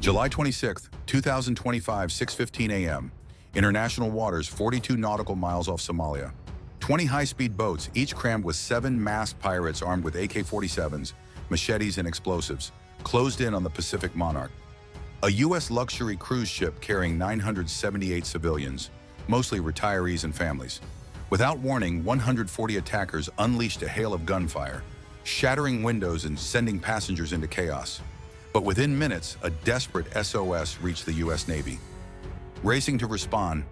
July 26, 2025, 6:15 a.m. International waters 42 nautical miles off Somalia. 20 high-speed boats, each crammed with 7 masked pirates armed with AK-47s, machetes, and explosives, closed in on the Pacific Monarch. A U.S. luxury cruise ship carrying 978 civilians, mostly retirees and families. Without warning, 140 attackers unleashed a hail of gunfire, shattering windows and sending passengers into chaos. But within minutes, a desperate SOS reached the U.S. Navy. Racing to respond,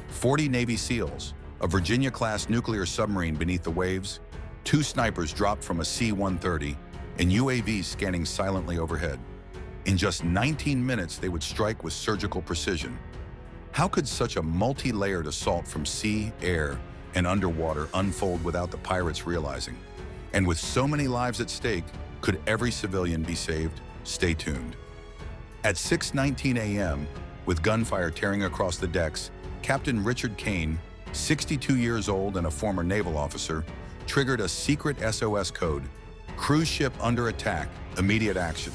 40 Navy SEALs, a Virginia-class nuclear submarine beneath the waves, 2 snipers dropped from a C-130, and UAVs scanning silently overhead. In just 19 minutes, they would strike with surgical precision. How could such a multi-layered assault from sea, air, and underwater unfold without the pirates realizing? And with so many lives at stake, could every civilian be saved? Stay tuned. At 6:19 a.m., with gunfire tearing across the decks, Captain Captain Kaine, 62 years old and a former naval officer, triggered a secret SOS code: cruise ship under attack, immediate action.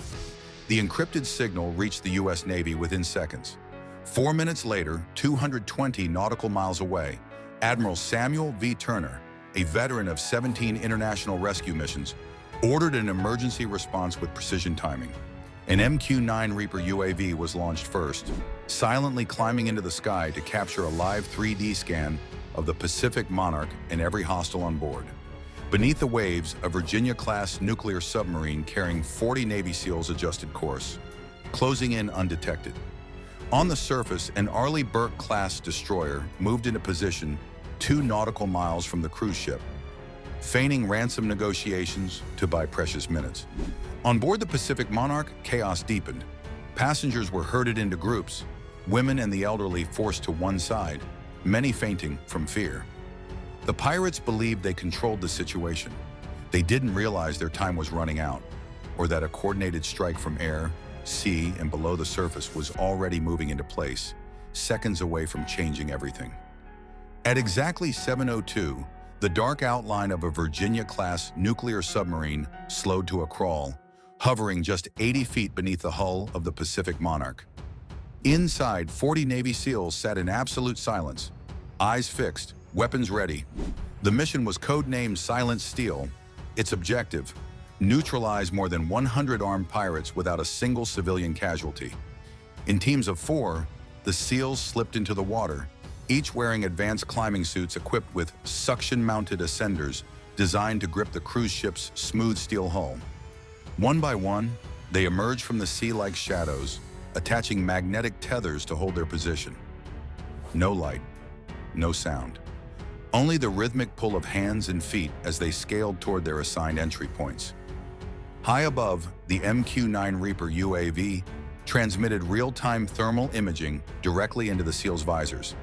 The encrypted signal reached the U.S. Navy within seconds. 4 minutes later, 220 nautical miles away, Admiral Samuel V. Turner, a veteran of 17 international rescue missions, ordered an emergency response with precision timing. An MQ-9 Reaper UAV was launched first, silently climbing into the sky to capture a live 3D scan of the Pacific Monarch and every hostile on board. Beneath the waves, a Virginia-class nuclear submarine carrying 40 Navy SEALs adjusted course, closing in undetected. On the surface, an Arleigh Burke-class destroyer moved into position 2 nautical miles from the cruise ship, feigning ransom negotiations to buy precious minutes. On board the Pacific Monarch, chaos deepened. Passengers were herded into groups, women and the elderly forced to one side, many fainting from fear. The pirates believed they controlled the situation. They didn't realize their time was running out, or that a coordinated strike from air, sea, and below the surface was already moving into place, seconds away from changing everything. At exactly 7:02, the dark outline of a Virginia-class nuclear submarine slowed to a crawl, hovering just 80 feet beneath the hull of the Pacific Monarch. Inside, 40 Navy SEALs sat in absolute silence, eyes fixed, weapons ready. The mission was codenamed Silent Steel. Its objective: neutralize more than 100 armed pirates without a single civilian casualty. In teams of 4, the SEALs slipped into the water, each wearing advanced climbing suits equipped with suction-mounted ascenders designed to grip the cruise ship's smooth steel hull. One by one, they emerged from the sea like shadows, attaching magnetic tethers to hold their position. No light, no sound. Only the rhythmic pull of hands and feet as they scaled toward their assigned entry points. High above, the MQ-9 Reaper UAV transmitted real-time thermal imaging directly into the SEALs' visors.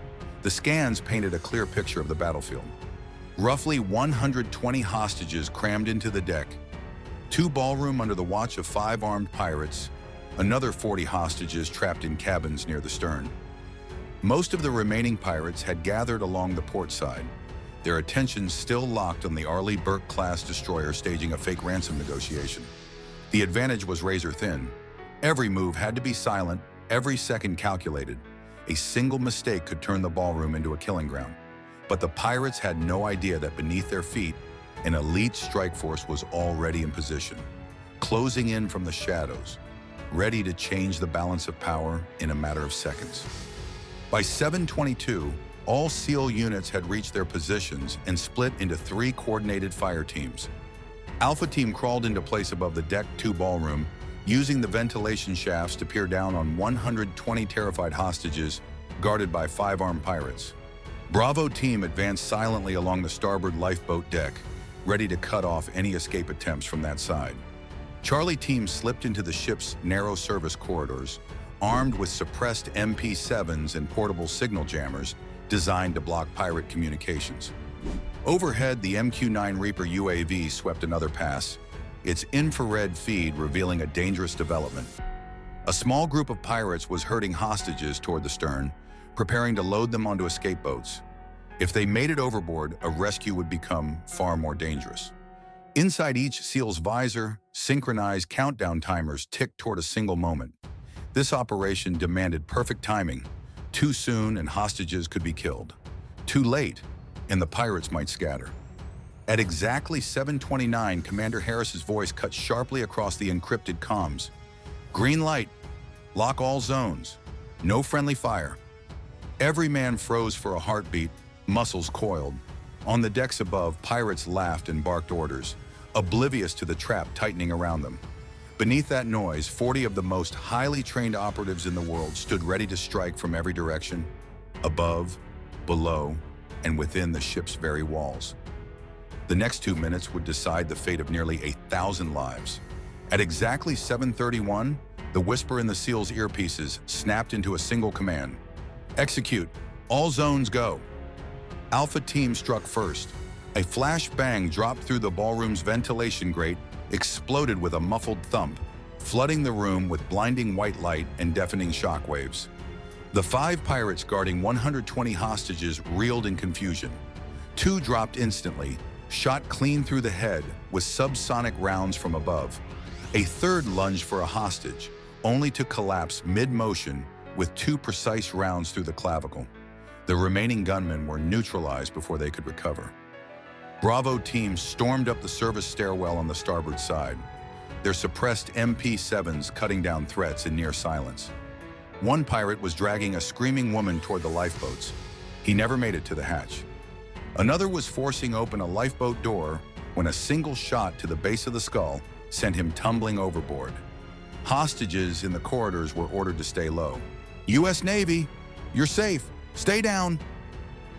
The scans painted a clear picture of the battlefield. Roughly 120 hostages crammed into the deck, 2 ballroom under the watch of 5 armed pirates, another 40 hostages trapped in cabins near the stern. Most of the remaining pirates had gathered along the port side, their attention still locked on the Arleigh Burke-class destroyer staging a fake ransom negotiation. The advantage was razor-thin. Every move had to be silent, every second calculated. A single mistake could turn the ballroom into a killing ground. But the pirates had no idea that beneath their feet, an elite strike force was already in position, closing in from the shadows, ready to change the balance of power in a matter of seconds. By 7:22, all SEAL units had reached their positions and split into 3 coordinated fire teams. Alpha Team crawled into place above the Deck 2 ballroom, using the ventilation shafts to peer down on 120 terrified hostages guarded by 5 armed pirates. Bravo Team advanced silently along the starboard lifeboat deck, ready to cut off any escape attempts from that side. Charlie Team slipped into the ship's narrow service corridors, armed with suppressed MP7s and portable signal jammers designed to block pirate communications. Overhead, the MQ-9 Reaper UAV swept another pass, its infrared feed revealing a dangerous development. A small group of pirates was herding hostages toward the stern, preparing to load them onto escape boats. If they made it overboard, a rescue would become far more dangerous. Inside each SEAL's visor, synchronized countdown timers ticked toward a single moment. This operation demanded perfect timing. Too soon and hostages could be killed. Too late and the pirates might scatter. At exactly 7:29, Commander Harris's voice cut sharply across the encrypted comms. "Green light. Lock all zones. No friendly fire." Every man froze for a heartbeat, muscles coiled. On the decks above, pirates laughed and barked orders, oblivious to the trap tightening around them. Beneath that noise, 40 of the most highly trained operatives in the world stood ready to strike from every direction, above, below, and within the ship's very walls. The next 2 minutes would decide the fate of nearly 1,000 lives. At exactly 7:31, the whisper in the SEAL's earpieces snapped into a single command. "Execute. All zones go." Alpha Team struck first. A flash bang dropped through the ballroom's ventilation grate, exploded with a muffled thump, flooding the room with blinding white light and deafening shockwaves. The 5 pirates guarding 120 hostages reeled in confusion. 2 dropped instantly, shot clean through the head with subsonic rounds from above. A third lunged for a hostage, only to collapse mid-motion with 2 precise rounds through the clavicle. The remaining gunmen were neutralized before they could recover. Bravo teams stormed up the service stairwell on the starboard side, their suppressed MP7s cutting down threats in near silence. One pirate was dragging a screaming woman toward the lifeboats. He never made it to the hatch. Another was forcing open a lifeboat door when a single shot to the base of the skull sent him tumbling overboard. Hostages in the corridors were ordered to stay low. "U.S. Navy, you're safe. Stay down."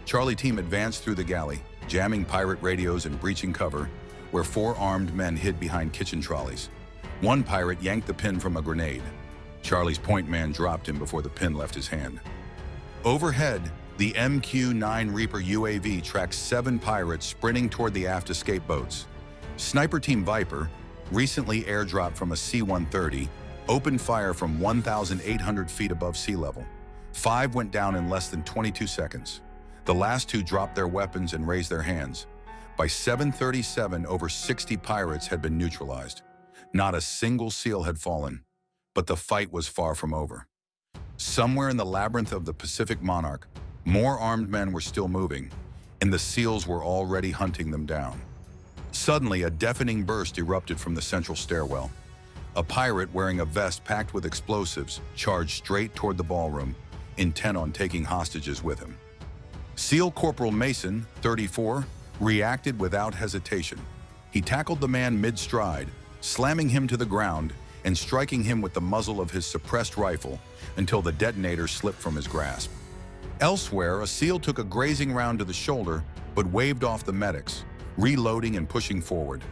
Charlie Team advanced through the galley, jamming pirate radios and breaching cover, where 4 armed men hid behind kitchen trolleys. One pirate yanked the pin from a grenade. Charlie's point man dropped him before the pin left his hand. Overhead, the MQ-9 Reaper UAV tracked 7 pirates sprinting toward the aft escape boats. Sniper Team Viper, recently airdropped from a C-130, opened fire from 1,800 feet above sea level. 5 went down in less than 22 seconds. The last 2 dropped their weapons and raised their hands. By 7:37, over 60 pirates had been neutralized. Not a single SEAL had fallen, but the fight was far from over. Somewhere in the labyrinth of the Pacific Monarch, more armed men were still moving, and the SEALs were already hunting them down. Suddenly, a deafening burst erupted from the central stairwell. A pirate wearing a vest packed with explosives charged straight toward the ballroom, intent on taking hostages with him. SEAL Corporal Mason, 34, reacted without hesitation. He tackled the man mid-stride, slamming him to the ground and striking him with the muzzle of his suppressed rifle until the detonator slipped from his grasp. Elsewhere, a SEAL took a grazing round to the shoulder but waved off the medics, reloading and pushing forward.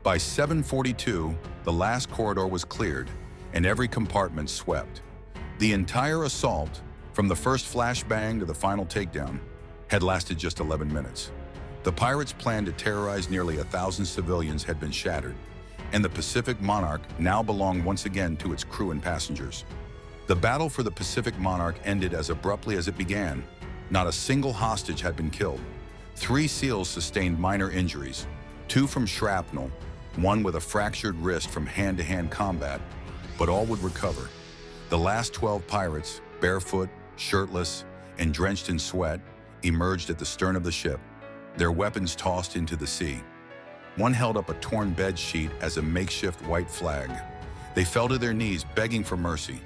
By 7:42, the last corridor was cleared and every compartment swept. The entire assault, from the first flashbang to the final takedown, had lasted just 11 minutes. The pirates' plan to terrorize nearly 1,000 civilians had been shattered, and the Pacific Monarch now belonged once again to its crew and passengers. The battle for the Pacific Monarch ended as abruptly as it began. Not a single hostage had been killed. 3 SEALs sustained minor injuries, 2 from shrapnel, 1 with a fractured wrist from hand-to-hand combat, but all would recover. The last 12 pirates, barefoot, shirtless, and drenched in sweat, emerged at the stern of the ship, their weapons tossed into the sea. One held up a torn bed sheet as a makeshift white flag. They fell to their knees, begging for mercy.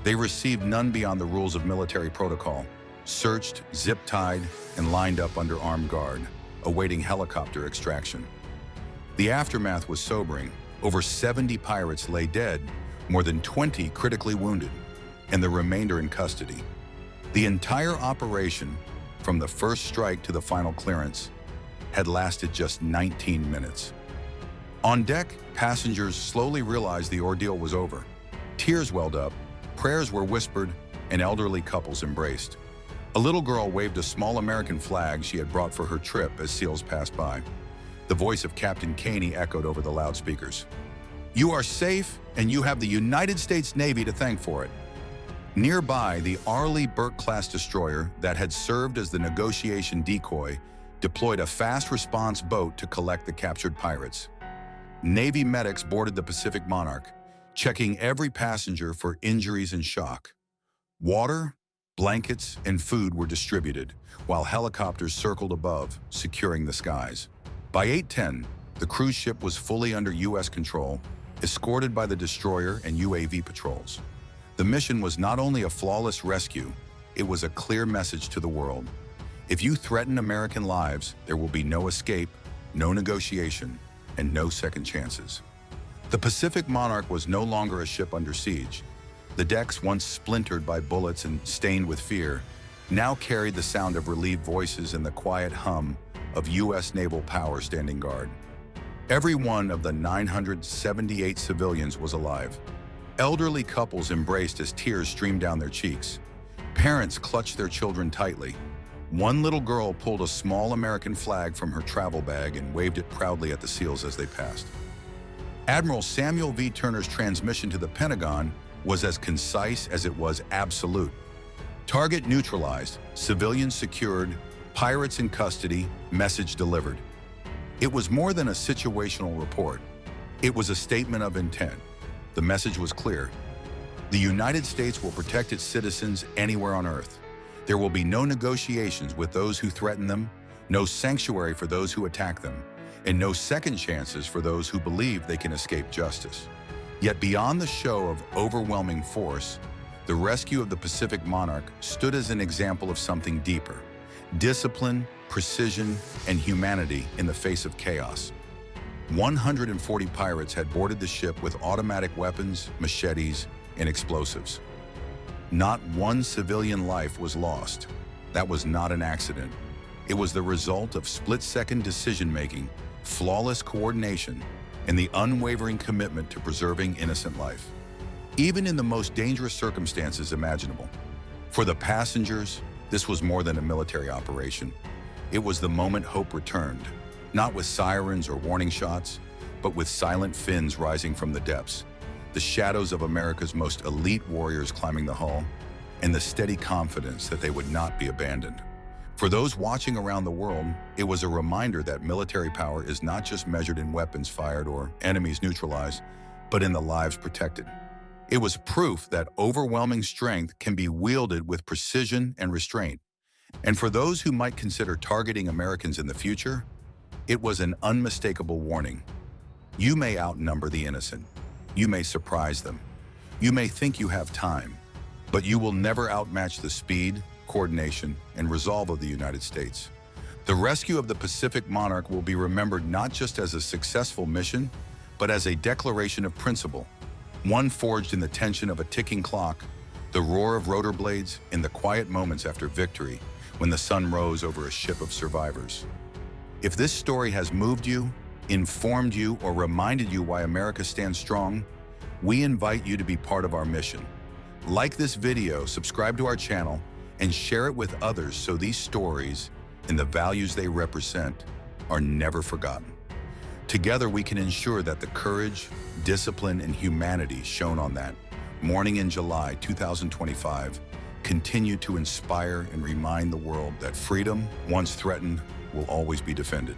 They received none beyond the rules of military protocol, searched, zip-tied, and lined up under armed guard, awaiting helicopter extraction. The aftermath was sobering. Over 70 pirates lay dead, more than 20 critically wounded, and the remainder in custody. The entire operation, from the first strike to the final clearance, had lasted just 19 minutes. On deck, passengers slowly realized the ordeal was over. Tears welled up, prayers were whispered, and elderly couples embraced. A little girl waved a small American flag she had brought for her trip as SEALs passed by. The voice of Captain Kaine echoed over the loudspeakers. "You are safe, and you have the United States Navy to thank for it." Nearby, the Arleigh Burke-class destroyer that had served as the negotiation decoy deployed a fast response boat to collect the captured pirates. Navy medics boarded the Pacific Monarch, checking every passenger for injuries and shock. Water, blankets, and food were distributed, while helicopters circled above, securing the skies. By 8:10, the cruise ship was fully under U.S. control, escorted by the destroyer and UAV patrols. The mission was not only a flawless rescue, it was a clear message to the world. If you threaten American lives, there will be no escape, no negotiation, and no second chances. The Pacific Monarch was no longer a ship under siege. The decks, once splintered by bullets and stained with fear, now carried the sound of relieved voices and the quiet hum of U.S. naval power standing guard. Every one of the 978 civilians was alive. Elderly couples embraced as tears streamed down their cheeks. Parents clutched their children tightly. One little girl pulled a small American flag from her travel bag and waved it proudly at the SEALs as they passed. Admiral Samuel V. Turner's transmission to the Pentagon was as concise as it was absolute. Target neutralized, civilians secured, pirates in custody, message delivered. It was more than a situational report. It was a statement of intent. The message was clear. The United States will protect its citizens anywhere on Earth. There will be no negotiations with those who threaten them, no sanctuary for those who attack them, and no second chances for those who believe they can escape justice. Yet beyond the show of overwhelming force, the rescue of the Pacific Monarch stood as an example of something deeper: discipline, precision, and humanity in the face of chaos. 140 pirates had boarded the ship with automatic weapons, machetes, and explosives. Not one civilian life was lost. That was not an accident. It was the result of split-second decision-making, flawless coordination, and the unwavering commitment to preserving innocent life, even in the most dangerous circumstances imaginable. For the passengers, this was more than a military operation. It was the moment hope returned, not with sirens or warning shots, but with silent fins rising from the depths, the shadows of America's most elite warriors climbing the hull, and the steady confidence that they would not be abandoned. For those watching around the world, it was a reminder that military power is not just measured in weapons fired or enemies neutralized, but in the lives protected. It was proof that overwhelming strength can be wielded with precision and restraint. And for those who might consider targeting Americans in the future, it was an unmistakable warning. You may outnumber the innocent. You may surprise them. You may think you have time, but you will never outmatch the speed, coordination, and resolve of the United States. The rescue of the Pacific Monarch will be remembered not just as a successful mission, but as a declaration of principle, one forged in the tension of a ticking clock, the roar of rotor blades, and the quiet moments after victory when the sun rose over a ship of survivors. If this story has moved you, informed you, or reminded you why America stands strong, we invite you to be part of our mission. Like this video, subscribe to our channel, and share it with others so these stories and the values they represent are never forgotten. Together, we can ensure that the courage, discipline, and humanity shown on that morning in July 2025 continue to inspire and remind the world that freedom, once threatened, will always be defended.